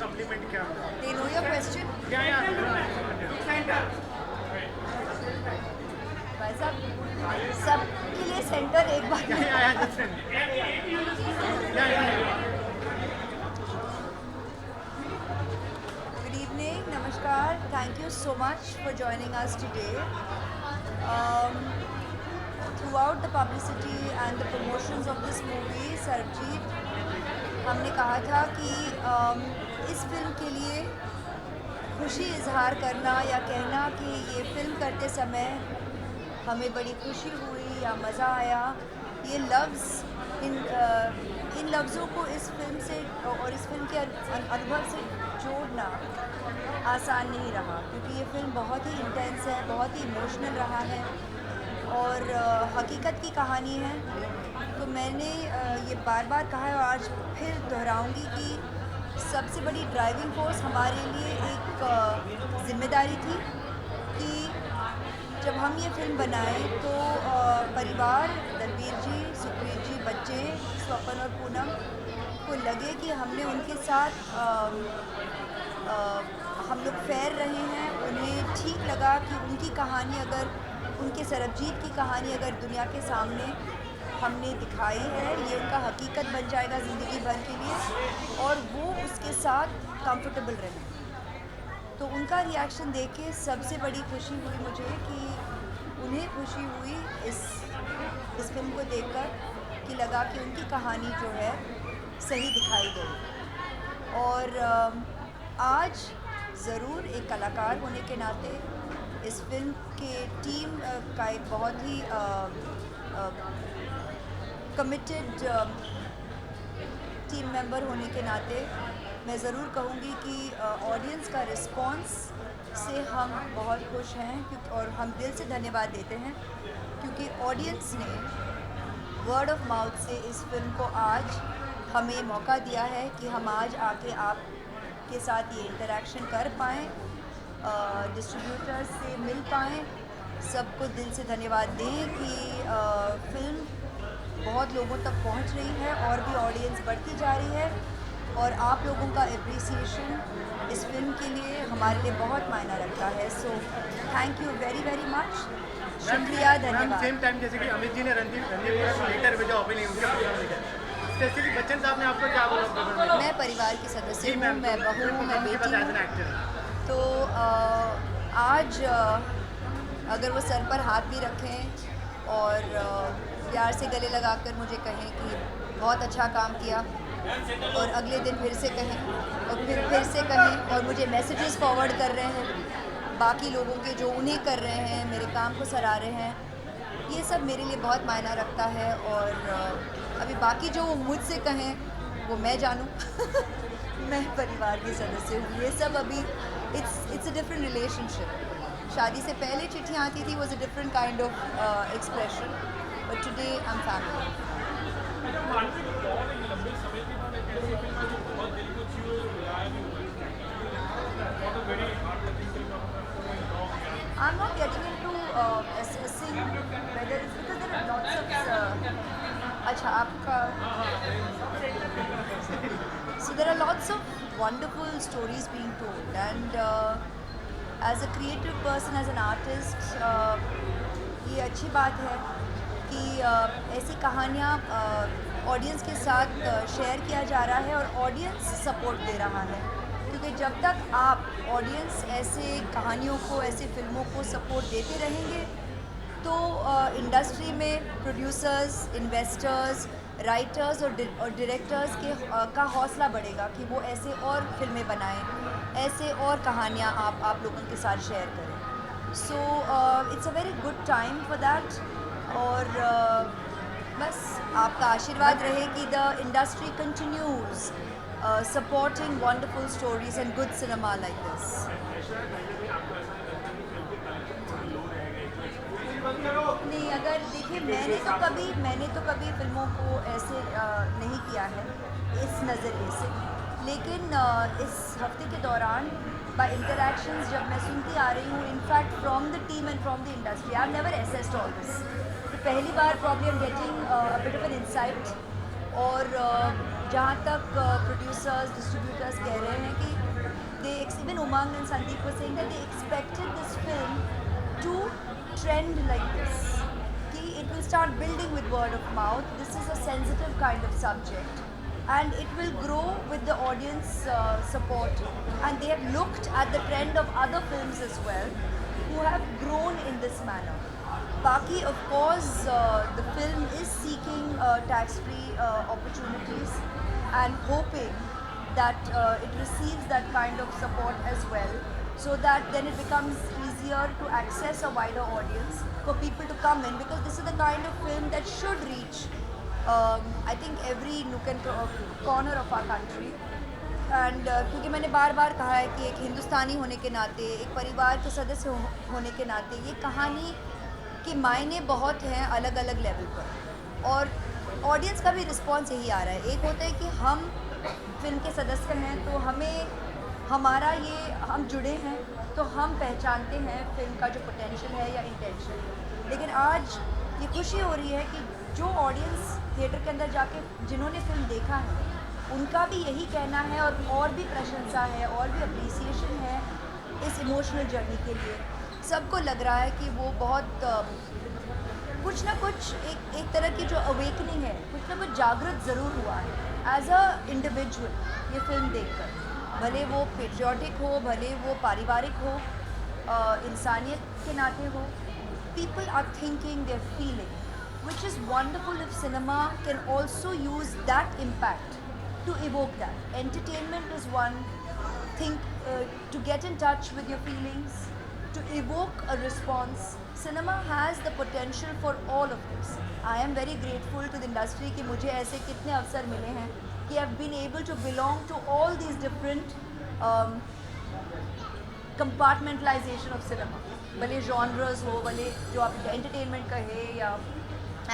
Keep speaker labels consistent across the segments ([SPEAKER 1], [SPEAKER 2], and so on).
[SPEAKER 1] Supplement क्या होता है?
[SPEAKER 2] They know your question? भाई साहब सबके लिए सेंटर एक बार Good evening, Namaskar. Thank you so much for joining us today. Throughout the publicity and the promotions of this movie, Sarabjit, हमने कहा था कि इस फिल्म के लिए खुशी इजहार करना या कहना कि ये फिल्म करते समय हमें बड़ी खुशी हुई या मज़ा आया, ये लफ्ज़ इन लफ्ज़ों को इस फिल्म से और इस फिल्म के अनुभव से जोड़ना आसान नहीं रहा, क्योंकि ये फिल्म बहुत ही इंटेंस है, बहुत ही इमोशनल रहा है और हकीकत की कहानी है। तो मैंने ये बार बार कहा है और आज फिर दोहराऊंगी कि सबसे बड़ी ड्राइविंग फोर्स हमारे लिए एक ज़िम्मेदारी थी कि जब हम ये फिल्म बनाए तो परिवार, दलबीर जी, सुखबीर जी, बच्चे, स्वपन और पूनम को लगे कि हमने उनके साथ हम लोग फेयर रहे हैं। उन्हें ठीक लगा कि उनकी कहानी अगर उनके सरबजीत की कहानी अगर दुनिया के सामने हमने दिखाई है, ये उनका हकीकत बन जाएगा ज़िंदगी भर के लिए और वो उसके साथ कंफर्टेबल रहे। तो उनका रिएक्शन देख के सबसे बड़ी खुशी हुई मुझे कि उन्हें खुशी हुई इस फिल्म को देखकर कि लगा कि उनकी कहानी जो है सही दिखाई गई। और आज ज़रूर एक कलाकार होने के नाते इस फिल्म के टीम का एक बहुत ही कमिटेड टीम मेंबर होने के नाते मैं ज़रूर कहूँगी कि ऑडियंस का रिस्पांस से हम बहुत खुश हैं, क्योंकि और हम दिल से धन्यवाद देते हैं क्योंकि ऑडियंस ने वर्ड ऑफ माउथ से इस फिल्म को आज हमें मौका दिया है कि हम आज आके आपके साथ ये इंटरेक्शन कर पाएँ, डिस्ट्रीब्यूटर्स से मिल पाएँ, सबको दिल से धन्यवाद दें कि फिल्म बहुत लोगों तक पहुंच रही है और भी ऑडियंस बढ़ती जा रही है और आप लोगों का एप्रिसिएशन इस फिल्म के लिए हमारे लिए बहुत मायना रखता है। So thank you very very much, शुक्रिया, धन्यवाद।
[SPEAKER 1] सेम टाइम जैसे कि अमित जी ने रणदीप लेटर भेजा ओपिनियन स्पेसिफिक बच्चन साहब ने आपको क्या बोला?
[SPEAKER 2] मैं परिवार की सदस्य हूँ, मैं बहू हूँ, मैं बेटी हूँ। तो आज अगर वो सर पर हाथ भी रखें और प्यार से गले लगाकर मुझे कहें कि बहुत अच्छा काम किया और अगले दिन फिर से कहें और फिर से कहें और मुझे मैसेजेस फॉरवर्ड कर रहे हैं बाकी लोगों के जो उन्हें कर रहे हैं, मेरे काम को सराह रहे हैं, ये सब मेरे लिए बहुत मायना रखता है। और अभी बाकी जो मुझसे कहें वो मैं जानूं मैं परिवार की सदस्य हूँ, ये सब अभी इट्स अ डिफरेंट रिलेशनशिप। शादी से पहले चिट्ठियाँ आती थी, was a different kind of expression, but today I am family. I'm not getting into assessing whether it's because there are lots of अच्छा आपका so there are lots of wonderful stories being told and as a creative person, as an artist, ये अच्छी बात है कि ऐसी कहानियाँ audience के साथ शेयर किया जा रहा है और ऑडियंस सपोर्ट दे रहा है, क्योंकि जब तक आप ऑडियंस ऐसे कहानियों को, ऐसे फिल्मों को सपोर्ट देते रहेंगे तो इंडस्ट्री में प्रोड्यूसर्स, इन्वेस्टर्स, राइटर्स और डायरेक्टर्स का हौसला बढ़ेगा कि वो ऐसे और फिल्में बनाएं, ऐसे और कहानियाँ आप लोगों के साथ शेयर करें। So it's a very good time for that और बस आपका आशीर्वाद रहे कि the industry continues supporting wonderful stories and good cinema like this. नहीं, अगर देखिए मैंने तो कभी फिल्मों को ऐसे नहीं किया है इस नज़रिए से, लेकिन इस हफ्ते के दौरान बाय इंटरेक्शंस जब मैं सुनती आ रही हूँ, in fact from the team and from the industry, I have never assessed all this, तो पहली बार probably I am getting a bit of an insight. और जहाँ तक प्रोड्यूसर्स, डिस्ट्रीब्यूटर्स कह रहे हैं कि Umang and Sandeep were saying that they expected this film to trend like this. Ki it will start building with word of mouth. This is a sensitive kind of subject, and it will grow with the audience support. And they have looked at the trend of other films as well, who have grown in this manner. Baki, of course, the film is seeking tax-free opportunities and hoping that it receives that kind of support as well, so that then it becomes easier to access a wider audience for people to come in, because this is the kind of film that should reach, I think, every nook and corner of our country. And क्योंकि मैंने बार बार कहा है कि एक हिंदुस्तानी होने के नाते, एक परिवार के सदस्य होने के नाते, ये कहानी के मायने बहुत हैं अलग अलग लेवल पर, और ऑडियंस का भी रिस्पॉन्स यही आ रहा है। एक होता है कि हम फिल्म के सदस्य हैं तो हमें हमारा ये हम जुड़े हैं तो हम पहचानते हैं फिल्म का जो पोटेंशियल है या इंटेंशन, लेकिन आज ये खुशी हो रही है कि जो ऑडियंस थिएटर के अंदर जाके जिन्होंने फिल्म देखा है उनका भी यही कहना है, और भी प्रशंसा है और भी अप्रिसिएशन है इस इमोशनल जर्नी के लिए। सबको लग रहा है कि वो बहुत कुछ ना कुछ एक तरह की जो अवेकनिंग है, कुछ ना कुछ जागृत ज़रूर हुआ है एज अ इंडिविजुअल ये फिल्म देखकर, भले वो पेट्रियाटिक हो, भले वो पारिवारिक हो, इंसानियत के नाते हो। People are thinking, they are feeling, which is wonderful if cinema can also use that impact to evoke that. Entertainment is one thing, to get in touch with your feelings, to evoke a response. Cinema has the potential for all of this. I am very grateful to the industry कि मुझे ऐसे कितने अवसर मिले हैं कि I've been able to belong to all these different compartmentalization of cinema. भले genres हो, भले जो आप entertainment कहे या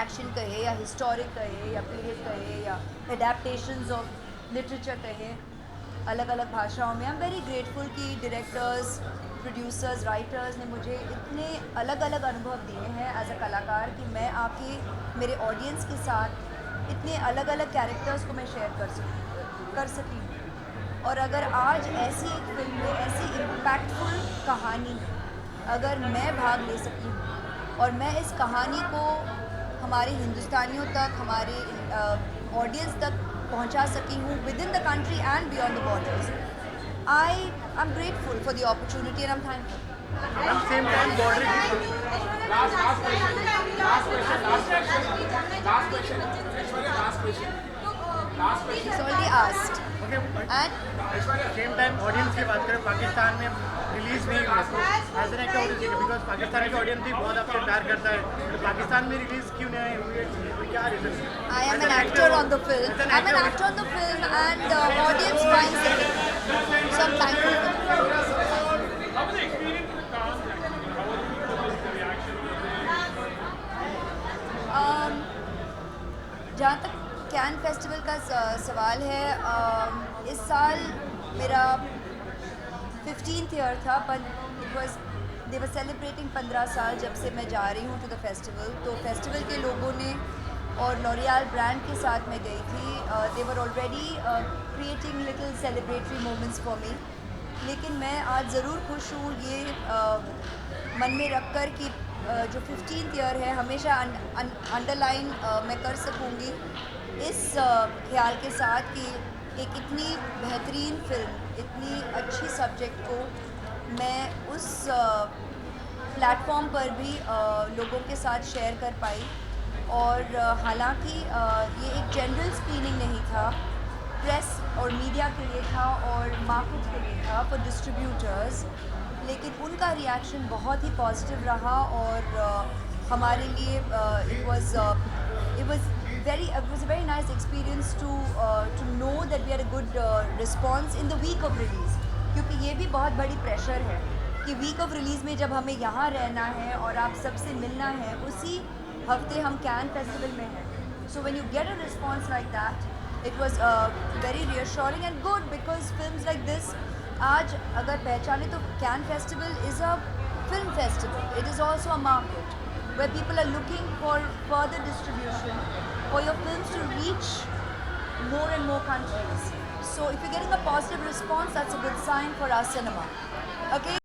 [SPEAKER 2] एक्शन कहे या हिस्टोरिक कहे या पीरियड कहे या एडेप्टेशंस ऑफ लिटरेचर कहे अलग अलग भाषाओं में। आई एम वेरी ग्रेटफुल कि डायरेक्टर्स, प्रोड्यूसर्स, राइटर्स ने मुझे इतने अलग अलग अनुभव दिए हैं एज अ कलाकार कि मैं आके मेरे ऑडियंस के साथ इतने अलग अलग कैरेक्टर्स को मैं शेयर कर सकी हूँ। और अगर आज ऐसी एक फिल्म में ऐसी इम्पैक्टफुल कहानी अगर मैं भाग ले सकी हूँ और मैं इस कहानी को हमारे हिंदुस्तानियों तक, हमारे ऑडियंस तक पहुंचा सकी हूँ within the country and beyond the borders, I am grateful for the opportunity and I am thankful. It's already asked. And
[SPEAKER 1] same time audience की बात करें, पाकिस्तान में रिलीज नहीं हुआ as an actor, because Pakistan की ऑडियंस भी बहुत आपसे प्यार करता है, तो पाकिस्तान में रिलीज क्यों नहीं हुई, क्या reason?
[SPEAKER 2] I am an actor on the film. I'm an actor on the film, and the audience finds it. So I'm thankful for that.
[SPEAKER 3] How was the experience with Cannes? How was the reaction?
[SPEAKER 2] जहाँ तक can festival का सवाल है, इस साल मेरा 15th year था, पर it was they were celebrating 15 साल जब से मैं जा रही हूँ टू द फेस्टिवल। तो फेस्टिवल के लोगों ने और लॉरियल ब्रांड के साथ मैं गई थी, they were already creating little celebratory moments for me. लेकिन मैं आज ज़रूर खुश हूँ ये मन में रख कर कि जो 15th ईयर है हमेशा अंडरलाइन मैं कर सकूँगी इस ख्याल के साथ कि एक इतनी बेहतरीन फिल्म, इतनी अच्छी सब्जेक्ट को मैं उस प्लेटफॉर्म पर भी लोगों के साथ शेयर कर पाई। और हालांकि ये एक जनरल स्क्रीनिंग नहीं था, प्रेस और मीडिया के लिए था और मार्केट के लिए था फॉर डिस्ट्रीब्यूटर्स, लेकिन उनका रिएक्शन बहुत ही पॉजिटिव रहा और हमारे लिए it was a very nice experience to know that we had a good response in the week of release, क्योंकि ये भी बहुत बड़ी प्रेशर है कि वीक ऑफ रिलीज़ में जब हमें यहाँ रहना है और आप सबसे मिलना है, उसी हफ्ते हम कैन फेस्टिवल में हैं। So when you get a response like that, it was very reassuring and good, because films like this आज अगर पहचाने तो can festival is a film festival. It is also a market where people are looking for further distribution for your films to reach more and more countries. So if you're getting a positive response, that's a good sign for our cinema. Okay,